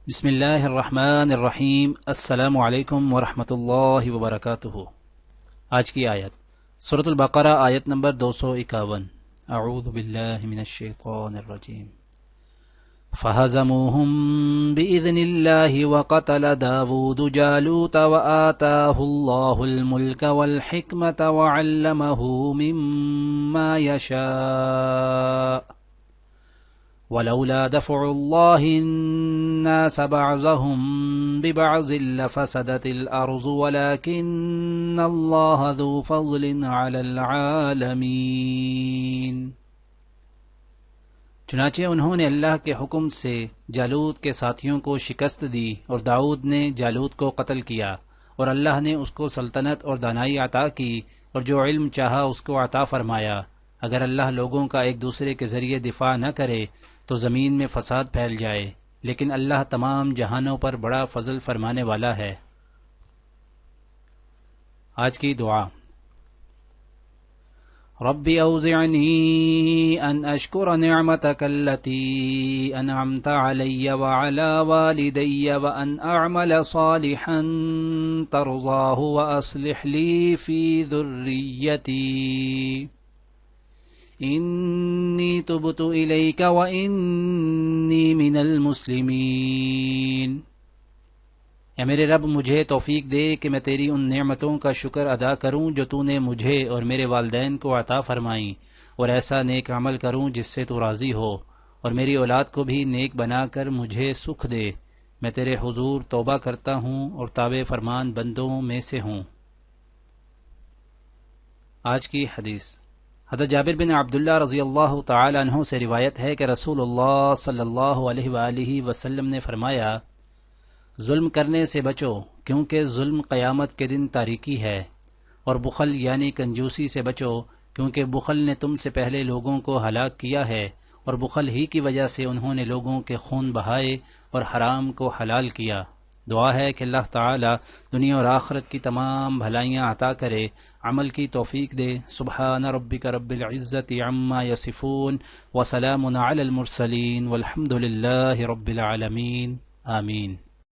بسم اللہ الرحمن الرحیم۔ السلام علیکم ورحمۃ اللہ وبرکاتہ۔ آج کی آیت سورۃ البقرہ، آیت نمبر 251۔ اعوذ باللہ من الشیطان الرجیم۔ فَهَزَمُوهُمْ بِإِذْنِ اللَّهِ وَقَتَلَ دَاوُودُ جَالُوتَ وَآتَاهُ اللَّهُ الْمُلْكَ وَالْحِكْمَةَ وَعَلَّمَهُ مِمَّا يَشَاءُ وَلَوْلَا دَفْعُ اللَّهِ النَّاسَ بَعْضَهُمْ بِبَعْضٍ لَفَسَدَتِ الْأَرْضُ وَلَكِنَّ اللَّهَ ذُو فَضْلٍ عَلَى الْعَالَمِينَ۔ چنانچہ انہوں نے اللہ کے حکم سے جالوت کے ساتھیوں کو شکست دی، اور داؤد نے جالوت کو قتل کیا، اور اللہ نے اس کو سلطنت اور دانائی عطا کی، اور جو علم چاہا اس کو عطا فرمایا۔ اگر اللہ لوگوں کا ایک دوسرے کے ذریعے دفاع نہ کرے تو زمین میں فساد پھیل جائے، لیکن اللہ تمام جہانوں پر بڑا فضل فرمانے والا ہے۔ آج کی دعا: رب اوزعنی ان اشکر نعمتک التي انعمت علی وعلى والدی وان اعمل صالحا ترضاه واصلح لی فی ذریتی انی تبت الیک وانی من المسلمین۔ اے میرے رب، مجھے توفیق دے کہ میں تیری ان نعمتوں کا شکر ادا کروں جو تو نے مجھے اور میرے والدین کو عطا فرمائیں، اور ایسا نیک عمل کروں جس سے تو راضی ہو، اور میری اولاد کو بھی نیک بنا کر مجھے سکھ دے۔ میں تیرے حضور توبہ کرتا ہوں اور تابع فرمان بندوں میں سے ہوں۔ آج کی حدیث حضرت جابر بن عبداللہ رضی اللہ تعالی عنہ سے روایت ہے کہ رسول اللہ صلی اللہ علیہ وآلہ وسلم نے فرمایا: ظلم کرنے سے بچو، کیونکہ ظلم قیامت کے دن تاریکی ہے، اور بخل یعنی کنجوسی سے بچو، کیونکہ بخل نے تم سے پہلے لوگوں کو ہلاک کیا ہے، اور بخل ہی کی وجہ سے انہوں نے لوگوں کے خون بہائے اور حرام کو حلال کیا۔ دعا ہے کہ اللہ تعالی دنیا اور آخرت کی تمام بھلائیاں عطا کرے، عمل کی توفیق دے۔ سبحان ربک رب العزت عما یصفون وسلام علی المرسلین والحمد للہ رب العالمین۔ آمین۔